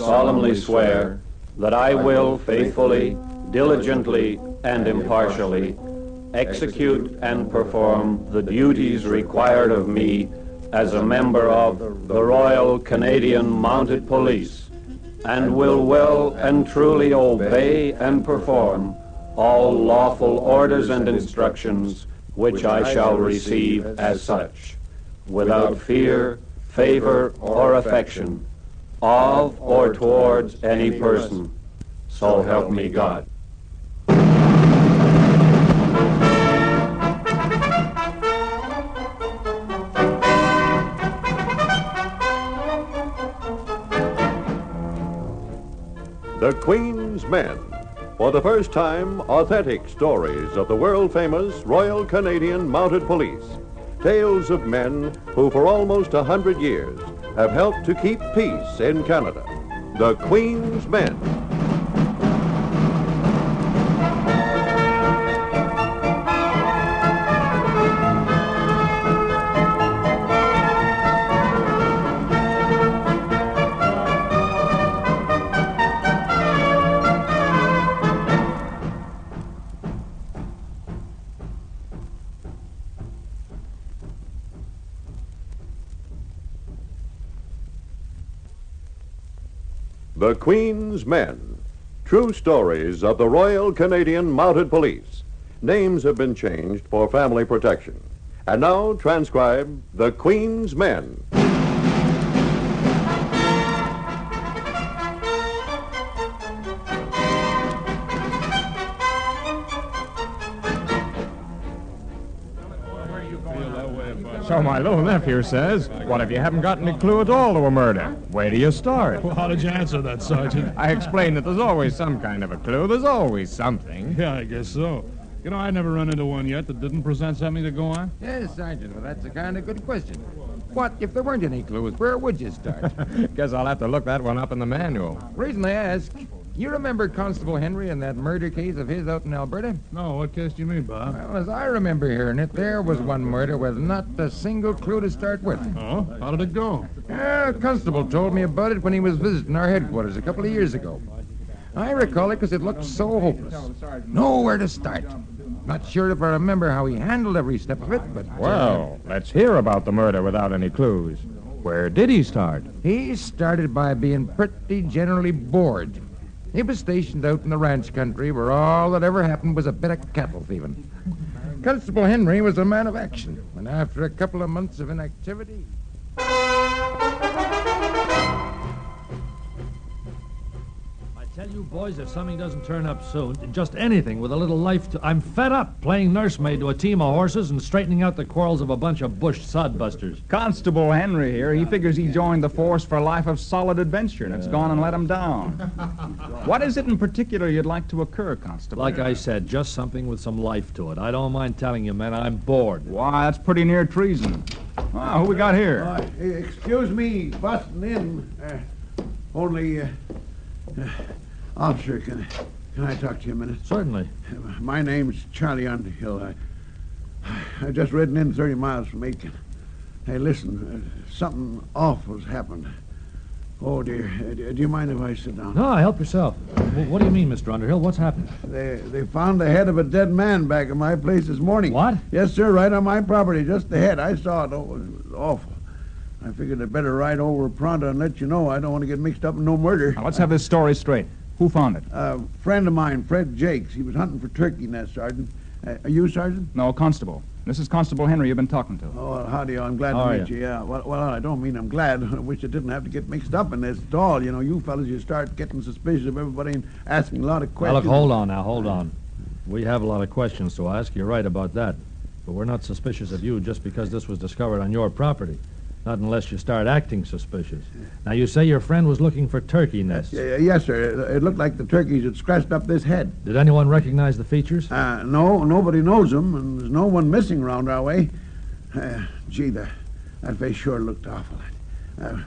solemnly swear that I will faithfully, diligently, and impartially execute and perform the duties required of me as a member of the Royal Canadian Mounted Police, and will well and truly obey and perform all lawful orders and instructions which I shall receive as such, without fear, favor, or affection of or towards any person. So help me God. The Queen's Men. For the first time, authentic stories of the world-famous Royal Canadian Mounted Police. Tales of men who for almost 100 years have helped to keep peace in Canada. The Queen's Men. The Queen's Men. True stories of the Royal Canadian Mounted Police. Names have been changed for family protection. And now transcribe The Queen's Men. So my little nephew says, what if you haven't got any clue at all to a murder? Where do you start? Well, how did you answer that, Sergeant? I explained that there's always some kind of a clue. There's always something. Yeah, I guess so. You know, I never run into one yet that didn't present something to go on. Yes, Sergeant, well, that's a kind of good question. What if there weren't any clues? Where would you start? Guess I'll have to look that one up in the manual. Reason I ask, you remember Constable Henry and that murder case of his out in Alberta? No, what case do you mean, Bob? Well, as I remember hearing it, there was one murder with not a single clue to start with. Oh? How did it go? Constable told me about it when he was visiting our headquarters a couple of years ago. I recall it because it looked so hopeless. Nowhere to start. Not sure if I remember how he handled every step of it, but... Well, let's hear about the murder without any clues. Where did he start? He started by being pretty generally bored. He was stationed out in the ranch country where all that ever happened was a bit of cattle thieving. Constable Henry was a man of action, and after a couple of months of inactivity... I tell you, boys, if something doesn't turn up soon, just anything with a little life to... I'm fed up playing nursemaid to a team of horses and straightening out the quarrels of a bunch of bush sodbusters. Constable Henry here, he figures he joined the force for a life of solid adventure, and it's gone and let him down. What is it in particular you'd like to occur, Constable? Like I said, just something with some life to it. I don't mind telling you, men, I'm bored. Why, that's pretty near treason. Who we got here? Excuse me, busting in. Officer, can I talk to you a minute? Certainly. My name's Charlie Underhill. I just ridden in 30 miles from Aitken. Hey, listen, something awful's happened. Oh, dear. Do you mind if I sit down? No, help yourself. Well, what do you mean, Mr. Underhill? What's happened? They found the head of a dead man back at my place this morning. What? Yes, sir, right on my property, just the head. I saw it. Oh, it was awful. I figured I'd better ride over pronto and let you know. I don't want to get mixed up in no murder. Now, let's have this story straight. Who found it? A friend of mine, Fred Jakes. He was hunting for turkey nests, Sergeant. Are you, Sergeant? No, Constable. This is Constable Henry you've been talking to. Oh, well, howdy. I'm glad How to are meet you. Yeah. Well, I don't mean I'm glad. I wish I didn't have to get mixed up in this at all. You know, you fellas, you start getting suspicious of everybody and asking a lot of Now, questions. look, hold on now, hold on. We have a lot of questions to ask. You're right about that. But we're not suspicious of you just because this was discovered on your property. Not unless you start acting suspicious. Now, you say your friend was looking for turkey nests. Yes, sir. It looked like the turkeys had scratched up this head. Did anyone recognize the features? No, nobody knows them, and there's no one missing around our way. Gee, that face sure looked awful.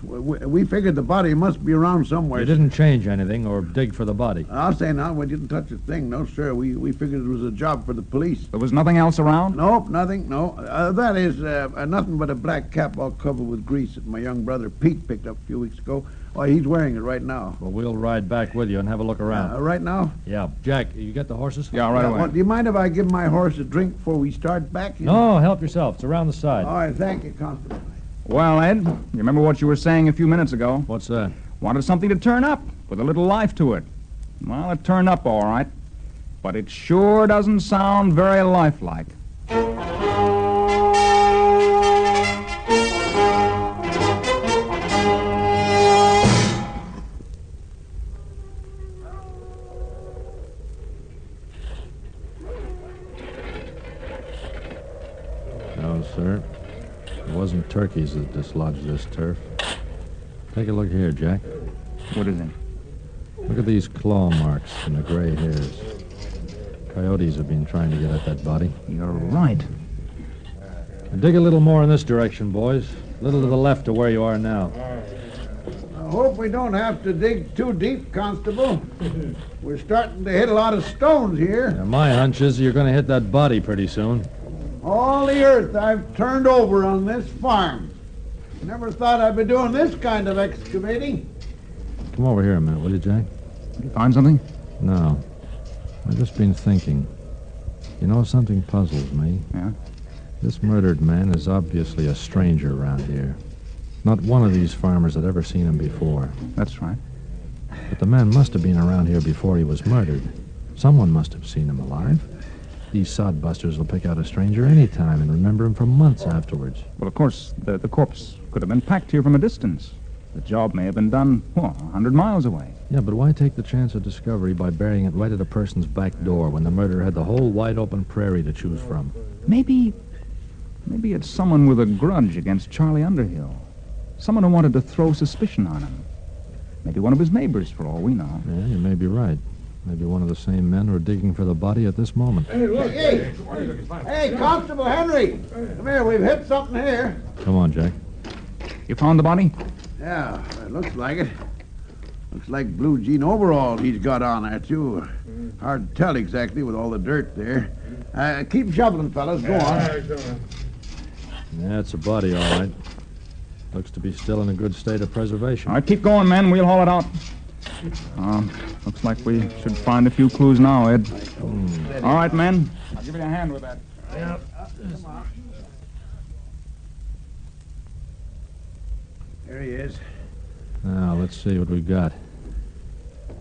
We figured the body must be around somewhere. You didn't change anything or dig for the body. I'll say now, we didn't touch a thing. No, sir. We figured it was a job for the police. There was nothing else around? Nope, nothing, no. That is, nothing but a black cap all covered with grease that my young brother Pete picked up a few weeks ago. Why, he's wearing it right now. Well, we'll ride back with you and have a look around. Right now? Yeah. Jack, you get the horses? Yeah, right away. Well, do you mind if I give my horse a drink before we start back? No, help yourself. It's around the side. All right, thank you, Constable. Well, Ed, you remember what you were saying a few minutes ago? What's that? Wanted something to turn up with a little life to it. Well, it turned up all right, but it sure doesn't sound very lifelike. No, sir. It wasn't turkeys that dislodged this turf. Take a look here, Jack. What is it? Look at these claw marks and the gray hairs. Coyotes have been trying to get at that body. You're right. Dig a little more in this direction, boys. A little to the left of where you are now. I hope we don't have to dig too deep, Constable. We're starting to hit a lot of stones here. Now, my hunch is you're going to hit that body pretty soon. All the earth I've turned over on this farm. Never thought I'd be doing this kind of excavating. Come over here a minute, will you, Jack? Did you find something? No. I've just been thinking. You know, something puzzles me. Yeah? This murdered man is obviously a stranger around here. Not one of these farmers had ever seen him before. That's right. But the man must have been around here before he was murdered. Someone must have seen him alive. These sodbusters will pick out a stranger any time and remember him for months afterwards. Well, of course, the corpse could have been packed here from a distance. The job may have been done, 100 miles away. Yeah, but why take the chance of discovery by burying it right at a person's back door when the murderer had the whole wide-open prairie to choose from? Maybe it's someone with a grudge against Charlie Underhill. Someone who wanted to throw suspicion on him. Maybe one of his neighbors, for all we know. Yeah, you may be right. Maybe one of the same men who are digging for the body at this moment. Hey, Constable Henry! Come here, we've hit something here. Come on, Jack. You found the body? Yeah, it looks like it. Looks like blue jean overall he's got on there, too. Hard to tell exactly with all the dirt there. Keep shoveling, fellas. Go on. Yeah, it's a body, all right. Looks to be still in a good state of preservation. All right, keep going, men. We'll haul it out. Looks like we should find a few clues now, Ed. All right, men. I'll give you a hand with that. Yep. There he is. Now, let's see what we've got.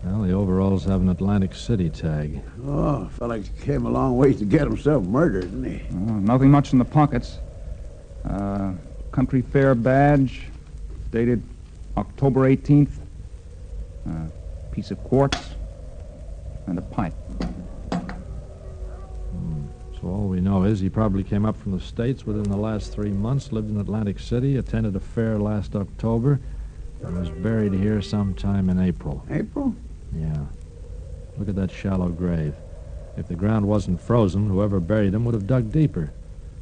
Well, the overalls have an Atlantic City tag. Oh, fella came a long ways to get himself murdered, didn't he? Nothing much in the pockets. Country Fair badge, dated October 18th. Piece of quartz and a pipe. So all we know is he probably came up from the States within the last 3 months, lived in Atlantic City, attended a fair last October, and was buried here sometime in April. April? Yeah. Look at that shallow grave. If the ground wasn't frozen, whoever buried him would have dug deeper.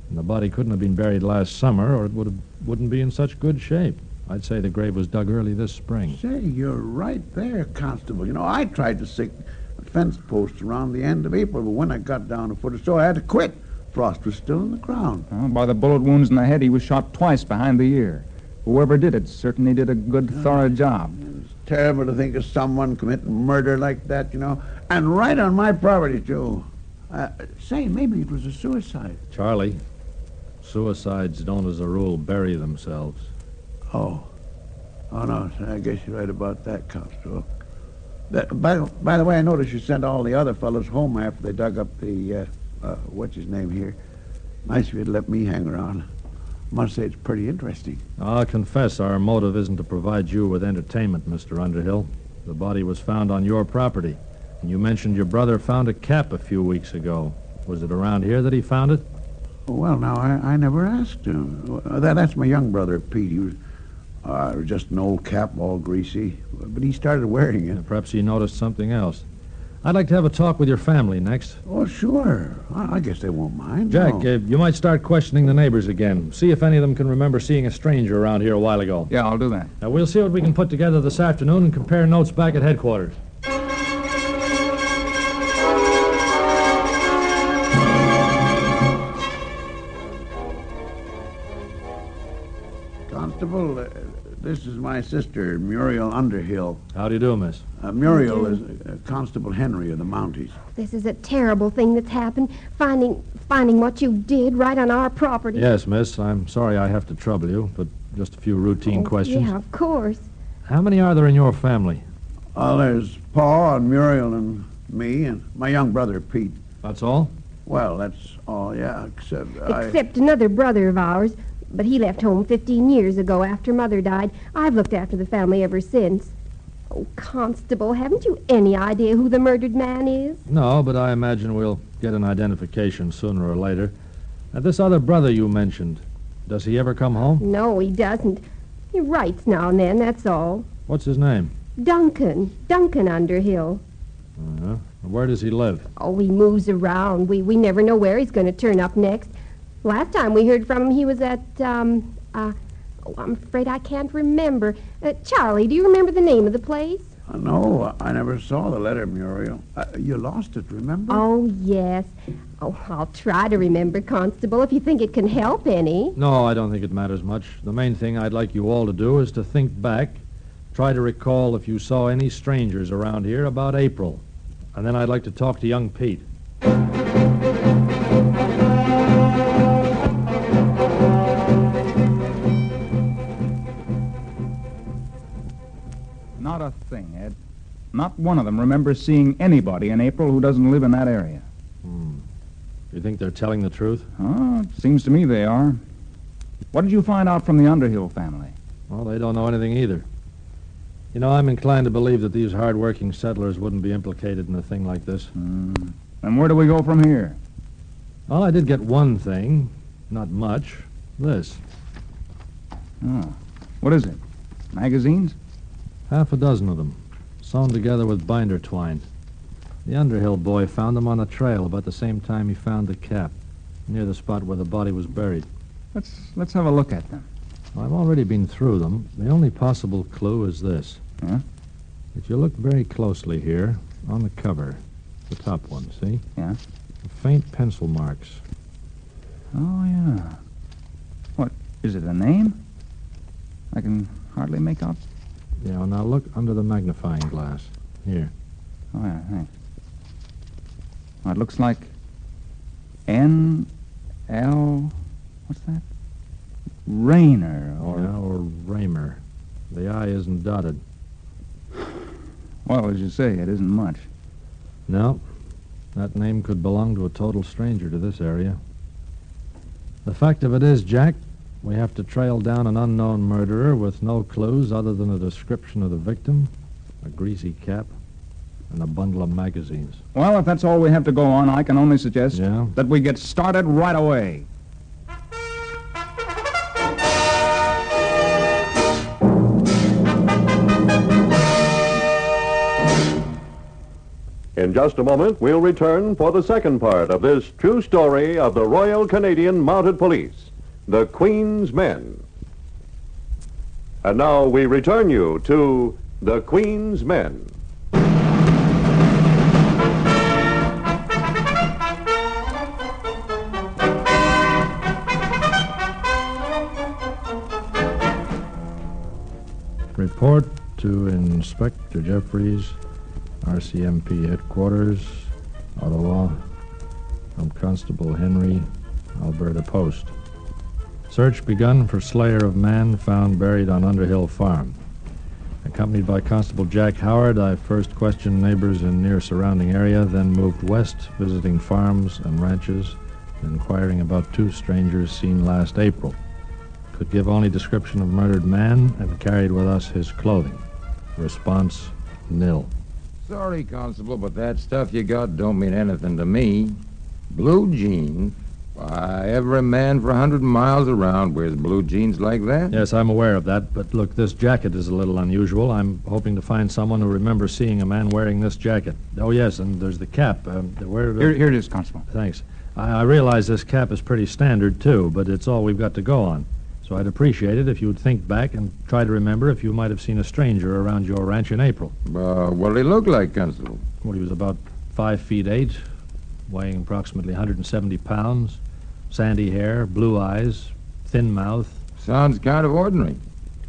And the body couldn't have been buried last summer, or it wouldn't be in such good shape. I'd say the grave was dug early this spring. Say, you're right there, Constable. You know, I tried to stick a fence post around the end of April, but when I got down a foot or so, I had to quit. Frost was still in the ground. By the bullet wounds in the head, he was shot twice behind the ear. Whoever did it certainly did a good, thorough job. It's terrible to think of someone committing murder like that, you know, and right on my property, too. Say, maybe it was a suicide. Charlie, suicides don't as a rule bury themselves. Oh, no, I guess you're right about that, Constable. By the way, I noticed you sent all the other fellows home after they dug up the, what's his name here. Nice of you to let me hang around. Must say it's pretty interesting. I'll confess our motive isn't to provide you with entertainment, Mr. Underhill. The body was found on your property, and you mentioned your brother found a cap a few weeks ago. Was it around here that he found it? Well, now, I never asked him. That's my young brother, Pete. He was just an old cap, all greasy. But he started wearing it. Perhaps he noticed something else. I'd like to have a talk with your family next. Oh, sure. I guess they won't mind. Jack, No. you might start questioning the neighbors again. See if any of them can remember seeing a stranger around here a while ago. Yeah, I'll do that. Now, we'll see what we can put together this afternoon and compare notes back at headquarters. Constable, this is my sister, Muriel Underhill. How do you do, miss? Muriel is Constable Henry of the Mounties. This is a terrible thing that's happened, finding what you did right on our property. Yes, miss. I'm sorry I have to trouble you, but just a few routine questions. Yeah, of course. How many are there in your family? There's Pa and Muriel and me and my young brother, Pete. That's all? Well, that's all, yeah, Except another brother of ours, but he left home 15 years ago after Mother died. I've looked after the family ever since. Oh, Constable, haven't you any idea who the murdered man is? No, but I imagine we'll get an identification sooner or later. Now, this other brother you mentioned, does he ever come home? No, he doesn't. He writes now and then, that's all. What's his name? Duncan Underhill. Uh-huh. Where does he live? Oh, he moves around. We never know where he's going to turn up next. Last time we heard from him, he was at, I'm afraid I can't remember. Charlie, do you remember the name of the place? No, I never saw the letter, Muriel. You lost it, remember? Oh, yes. Oh, I'll try to remember, Constable, if you think it can help any. No, I don't think it matters much. The main thing I'd like you all to do is to think back, try to recall if you saw any strangers around here about April. And then I'd like to talk to young Pete. Not a thing, Ed. Not one of them remembers seeing anybody in April who doesn't live in that area. You think they're telling the truth? Oh, it seems to me they are. What did you find out from the Underhill family? Well, they don't know anything either. You know, I'm inclined to believe that these hard-working settlers wouldn't be implicated in a thing like this. And where do we go from here? Well, I did get one thing. Not much. This. Oh. What is it? Magazines? Half a dozen of them, sewn together with binder twine. The Underhill boy found them on a trail about the same time he found the cap, near the spot where the body was buried. Let's have a look at them. Well, I've already been through them. The only possible clue is this. Yeah? If you look very closely here, on the cover, the top one, see? Yeah? Faint pencil marks. Oh, yeah. What, is it a name? I can hardly make out. Yeah, now look under the magnifying glass. Here. Oh, yeah, thanks. Oh, it looks like N.L. What's that? Rayner, or... Yeah, or Raymer. The I isn't dotted. Well, as you say, it isn't much. No. That name could belong to a total stranger to this area. The fact of it is, Jack, we have to trail down an unknown murderer with no clues other than a description of the victim, a greasy cap, and a bundle of magazines. Well, if that's all we have to go on, I can only suggest Yeah? that we get started right away. In just a moment, we'll return for the second part of this true story of the Royal Canadian Mounted Police, the Queen's Men. And now we return you to the Queen's Men. Report to Inspector Jeffries, RCMP headquarters, Ottawa, from Constable Henry, Alberta Post. Search begun for slayer of man found buried on Underhill Farm. Accompanied by Constable Jack Howard, I first questioned neighbors in near surrounding area, then moved west, visiting farms and ranches, inquiring about two strangers seen last April. Could give only description of murdered man and carried with us his clothing. Response, nil. Sorry, Constable, but that stuff you got don't mean anything to me. Blue jeans, Why, every man for 100 miles around wears blue jeans like that. Yes, I'm aware of that, but look, this jacket is a little unusual. I'm hoping to find someone who remembers seeing a man wearing this jacket. Oh, yes, and there's the cap. Here it is, Constable. Thanks. I realize this cap is pretty standard, too, but it's all we've got to go on. So I'd appreciate it if you'd think back and try to remember if you might have seen a stranger around your ranch in April. What did he look like, Constable? Well, he was about 5'8", weighing approximately 170 pounds, sandy hair, blue eyes, thin mouth. Sounds kind of ordinary.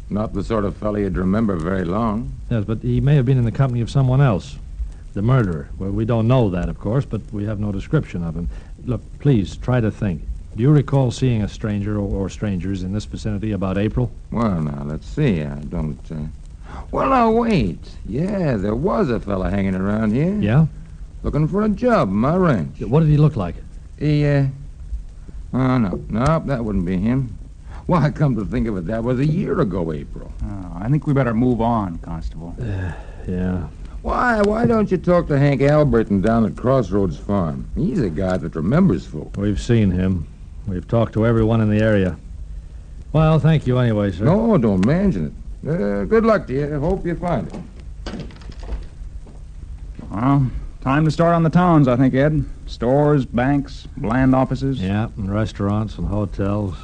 Not the sort of fellow you'd remember very long. Yes, but he may have been in the company of someone else. The murderer. Well, we don't know that, of course, but we have no description of him. Look, please, try to think. Do you recall seeing a stranger or strangers in this vicinity about April? Well, now, let's see. I don't, Well, now, wait. Yeah, there was a fella hanging around here. Yeah? Looking for a job in my ranch. What did he look like? He, Oh, no, that wouldn't be him. Why, come to think of it, that was a year ago, April. Oh, I think we better move on, Constable. Yeah. Why don't you talk to Hank Alberton down at Crossroads Farm? He's a guy that remembers folk. We've seen him. We've talked to everyone in the area. Well, thank you anyway, sir. No, don't mention it. Good luck to you. Hope you find it. Well, time to start on the towns, I think, Ed. Stores, banks, land offices. Yeah, and restaurants and hotels.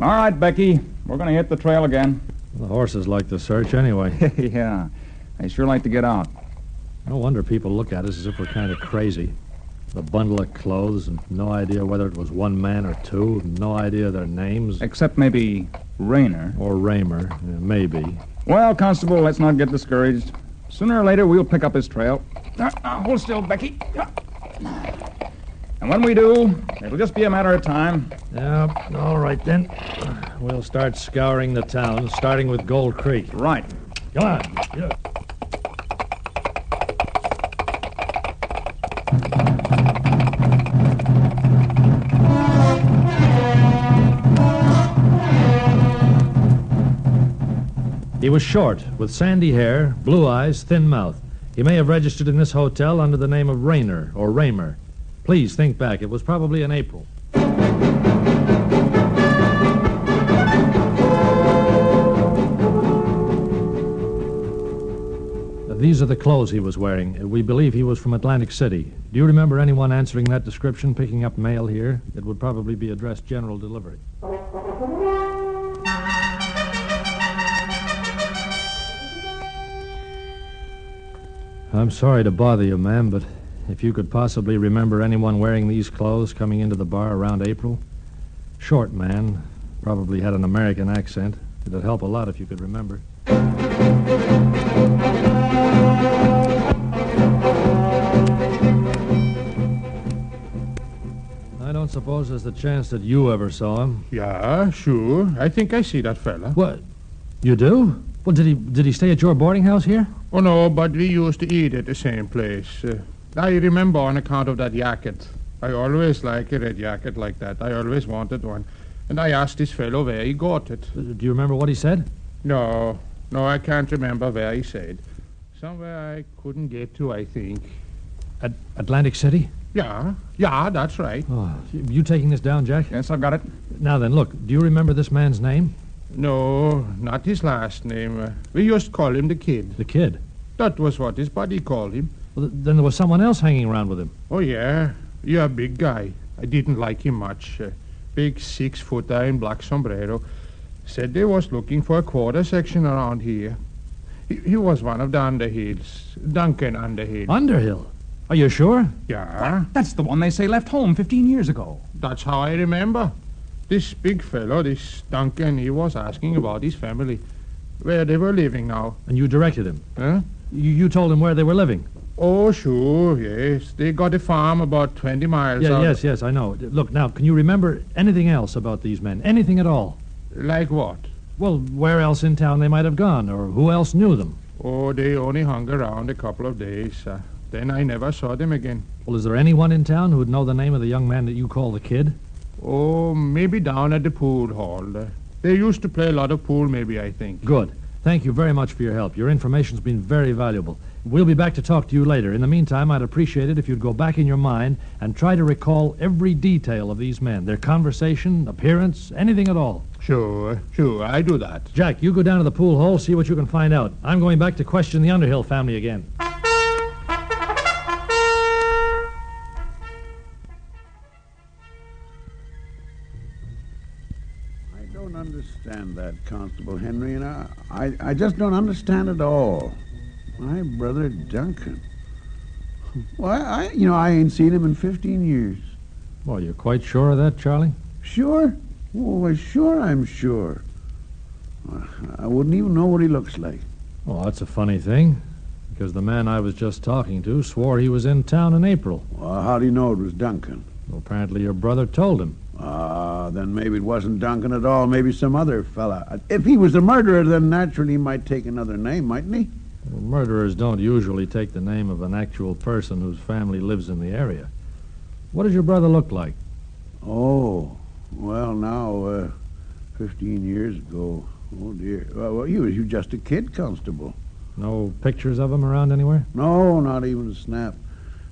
All right, Becky. We're going to hit the trail again. The horses like the search anyway. Yeah. They sure like to get out. No wonder people look at us as if we're kind of crazy. The bundle of clothes and no idea whether it was one man or two. No idea their names. Except maybe Rayner. Or Raymer. Yeah, maybe. Well, Constable, let's not get discouraged. Sooner or later, we'll pick up his trail. Hold still, Becky. And when we do, it'll just be a matter of time. Yeah, all right then. We'll start scouring the town, starting with Gold Creek. Right. Come on. Yeah. He was short, with sandy hair, blue eyes, thin mouth. He may have registered in this hotel under the name of Rayner or Raymer. Please think back. It was probably in April. These are the clothes he was wearing. We believe he was from Atlantic City. Do you remember anyone answering that description, picking up mail here? It would probably be addressed general delivery. I'm sorry to bother you, ma'am, but if you could possibly remember anyone wearing these clothes coming into the bar around April. Short man, probably had an American accent. It'd help a lot if you could remember. I don't suppose there's the chance that you ever saw him. Yeah, sure. I think I see that fella. What? You do? Well, did he stay at your boarding house here? Oh, no, but we used to eat at the same place. I remember on account of that jacket. I always liked a red jacket like that. I always wanted one. And I asked this fellow where he got it. Do you remember what he said? No, I can't remember where he said. Somewhere I couldn't get to, I think. At Atlantic City? Yeah, that's right. Oh, you taking this down, Jack? Yes, I've got it. Now then, look, do you remember this man's name? No, not his last name. We used to call him the Kid. The Kid? That was what his buddy called him. Well, then there was someone else hanging around with him. Oh, yeah. Yeah, big guy. I didn't like him much. Big 6-footer in black sombrero. Said they was looking for a quarter section around here. He was one of the Underhills. Duncan Underhill. Underhill? Are you sure? Yeah. That's the one they say left home 15 years ago. That's how I remember. This big fellow, this Duncan, he was asking about his family. Where they were living now. And you directed him? Huh? You told him where they were living? Oh, sure, yes. They got a farm about 20 miles out. Yes, I know. Look, now, can you remember anything else about these men? Anything at all? Like what? Well, where else in town they might have gone, or who else knew them? Oh, they only hung around a couple of days. Then I never saw them again. Well, is there anyone in town who would know the name of the young man that you call the Kid? Oh, maybe down at the pool hall. They used to play a lot of pool, maybe, I think. Good. Thank you very much for your help. Your information's been very valuable. We'll be back to talk to you later. In the meantime, I'd appreciate it if you'd go back in your mind and try to recall every detail of these men, their conversation, appearance, anything at all. Sure, I do that. Jack, you go down to the pool hall, see what you can find out. I'm going back to question the Underhill family again. I don't understand that, Constable Henry, and I just don't understand it all. My brother Duncan. Well, I ain't seen him in 15 years. Well, you're quite sure of that, Charlie? Sure? Oh, sure I'm sure. I wouldn't even know what he looks like. Well, that's a funny thing, because the man I was just talking to swore he was in town in April. Well, how do you know it was Duncan? Well, apparently your brother told him. Then maybe it wasn't Duncan at all. Maybe some other fella. If he was the murderer, then naturally he might take another name, mightn't he? Well, murderers don't usually take the name of an actual person whose family lives in the area. What does your brother look like? Oh, well, now, 15 years ago. Oh, dear. Well, you was just a kid, Constable. No pictures of him around anywhere? No, not even a snap.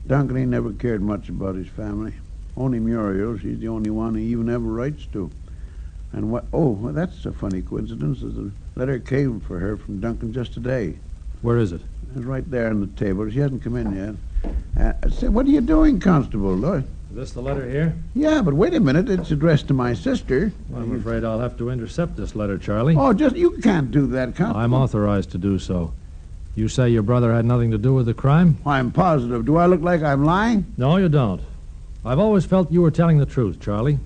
Duncan ain't never cared much about his family. Only Muriel. She's the only one he even ever writes to. And what... Oh, well, that's a funny coincidence. There's a letter came for her from Duncan just today. Where is it? It's right there on the table. She hasn't come in yet. Say, what are you doing, Constable? Lloyd? Is this the letter here? Yeah, but wait a minute. It's addressed to my sister. Well, I'm afraid I'll have to intercept this letter, Charlie. Oh, you can't do that, Constable. I'm authorized to do so. You say your brother had nothing to do with the crime? I'm positive. Do I look like I'm lying? No, you don't. I've always felt you were telling the truth, Charlie.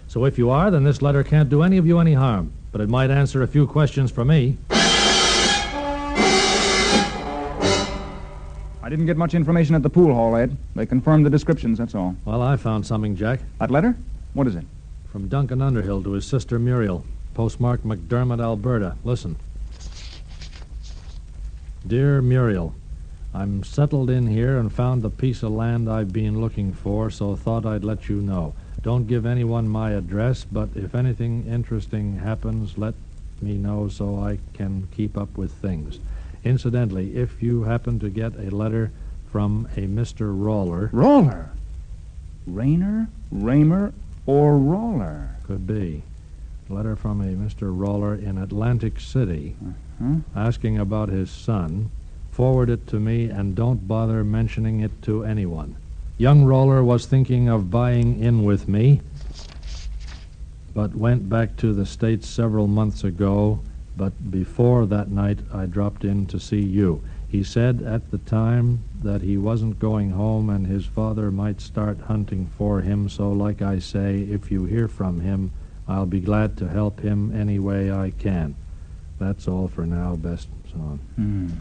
So if you are, then this letter can't do any of you any harm. But it might answer a few questions for me. I didn't get much information at the pool hall, Ed. They confirmed the descriptions, that's all. Well, I found something, Jack. That letter? What is it? From Duncan Underhill to his sister Muriel. Postmarked McDermott, Alberta. Listen. Dear Muriel, I'm settled in here and found the piece of land I've been looking for, so thought I'd let you know. Don't give anyone my address, but if anything interesting happens, let me know so I can keep up with things. Incidentally, if you happen to get a letter from a Mr. Roller... Roller? Rayner, Raymer, or Roller? Could be. A letter from a Mr. Roller in Atlantic City asking about his son. Forward it to me and don't bother mentioning it to anyone. Young Roller was thinking of buying in with me, but went back to the States several months ago. But before that night, I dropped in to see you. He said at the time that he wasn't going home and his father might start hunting for him. So like I say, if you hear from him, I'll be glad to help him any way I can. That's all for now. Best son.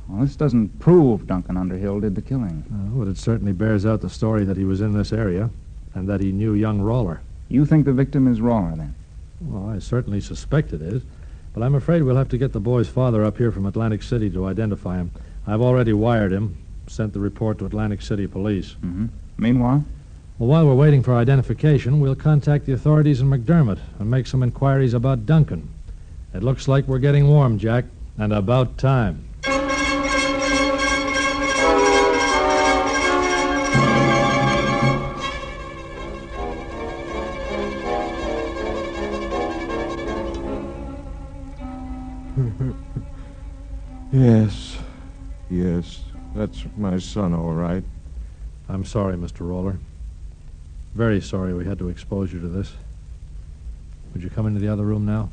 Well, this doesn't prove Duncan Underhill did the killing. But it certainly bears out the story that he was in this area and that he knew young Roller. You think the victim is Roller, then? Well, I certainly suspect it is. But I'm afraid we'll have to get the boy's father up here from Atlantic City to identify him. I've already wired him, sent the report to Atlantic City Police. Meanwhile? Well, while we're waiting for identification, we'll contact the authorities in McDermott and make some inquiries about Duncan. It looks like we're getting warm, Jack, and about time. Yes, that's my son, all right. I'm sorry, Mr. Roller. Very sorry we had to expose you to this. Would you come into the other room now?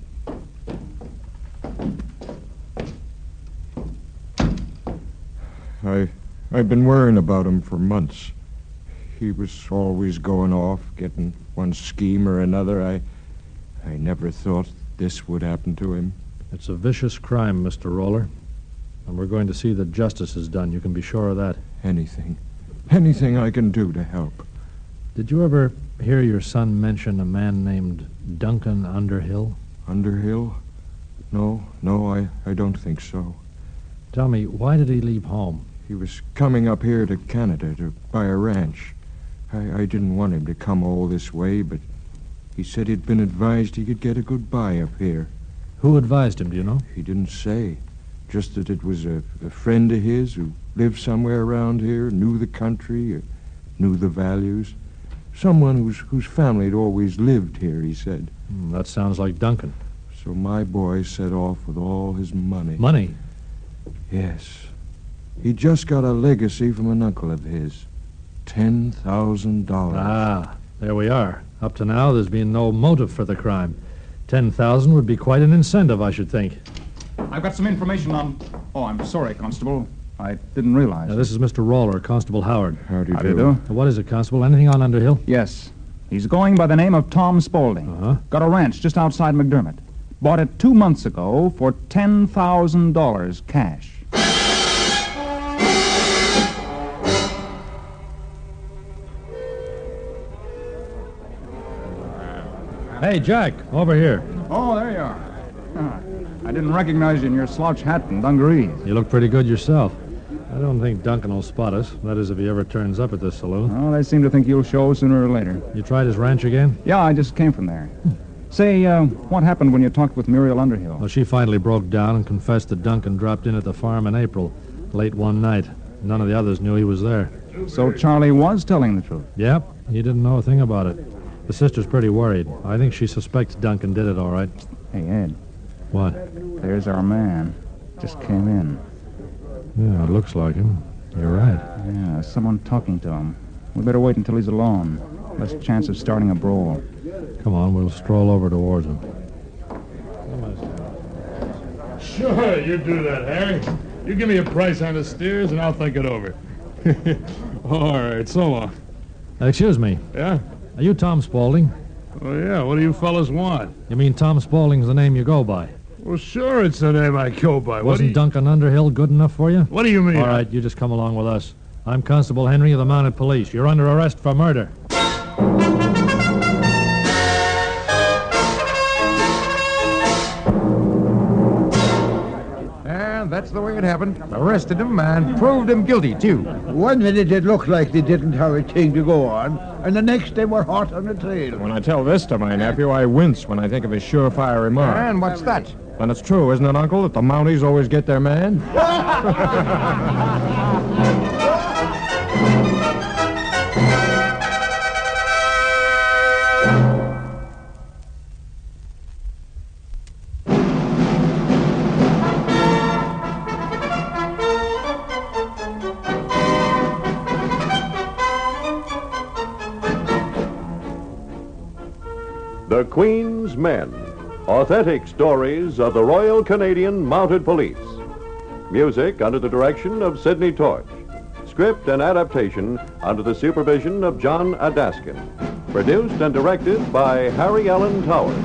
I've been worrying about him for months. He was always going off, getting one scheme or another. I never thought this would happen to him. It's a vicious crime, Mr. Roller. And we're going to see that justice is done. You can be sure of that. Anything I can do to help. Did you ever hear your son mention a man named Duncan Underhill? Underhill? No, I don't think so. Tell me, why did he leave home? He was coming up here to Canada to buy a ranch. I didn't want him to come all this way, but he said he'd been advised he could get a good buy up here. Who advised him, do you know? He didn't say. Just that it was a friend of his who lived somewhere around here, knew the country, knew the values. Someone whose family had always lived here, he said. That sounds like Duncan. So my boy set off with all his money. Money? Yes. He just got a legacy from an uncle of his. $10,000. Ah, there we are. Up to now, there's been no motive for the crime. 10,000 would be quite an incentive, I should think. I've got some information on... Oh, I'm sorry, Constable. I didn't realize. Now, this is Mr. Roller, Constable Howard. How do you How do you do? What is it, Constable? Anything on Underhill? Yes. He's going by the name of Tom Spaulding. Uh-huh. Got a ranch just outside McDermott. Bought it 2 months ago for $10,000 cash. Hey, Jack, over here. Oh, there you are. I didn't recognize you in your slouch hat and dungarees. You look pretty good yourself. I don't think Duncan will spot us. That is, if he ever turns up at this saloon. Well, they seem to think you'll show sooner or later. You tried his ranch again? Yeah, I just came from there. Say, what happened when you talked with Muriel Underhill? Well, she finally broke down and confessed that Duncan dropped in at the farm in April, late one night. None of the others knew he was there. So Charlie was telling the truth? Yep, he didn't know a thing about it. The sister's pretty worried. I think she suspects Duncan did it, all right. Hey, Ed. What? There's our man. Just came in. Yeah, it looks like him. You're right. Yeah, someone talking to him. We better wait until he's alone. Less chance of starting a brawl. Come on, we'll stroll over towards him. Sure, you do that, Harry. You give me a price on the steers, and I'll think it over. All right, so long. Excuse me. Yeah? Are you Tom Spaulding? Oh, yeah. What do you fellas want? You mean Tom Spaulding's the name you go by? Well, sure, it's the name I go by. Wasn't Duncan Underhill good enough for you? What do you mean? All right, you just come along with us. I'm Constable Henry of the Mounted Police. You're under arrest for murder. And that's the way it happened. Arrested him and proved him guilty, too. 1 minute it looked like they didn't have a thing to go on, and the next they were hot on the trail. When I tell this to my nephew, I wince when I think of his surefire remark. And what's that? And it's true, isn't it, Uncle, that the Mounties always get their man? The Queen's Men, authentic stories of the Royal Canadian Mounted Police. Music under the direction of Sidney Torch. Script and adaptation under the supervision of John Adaskin. Produced and directed by Harry Allen Towers.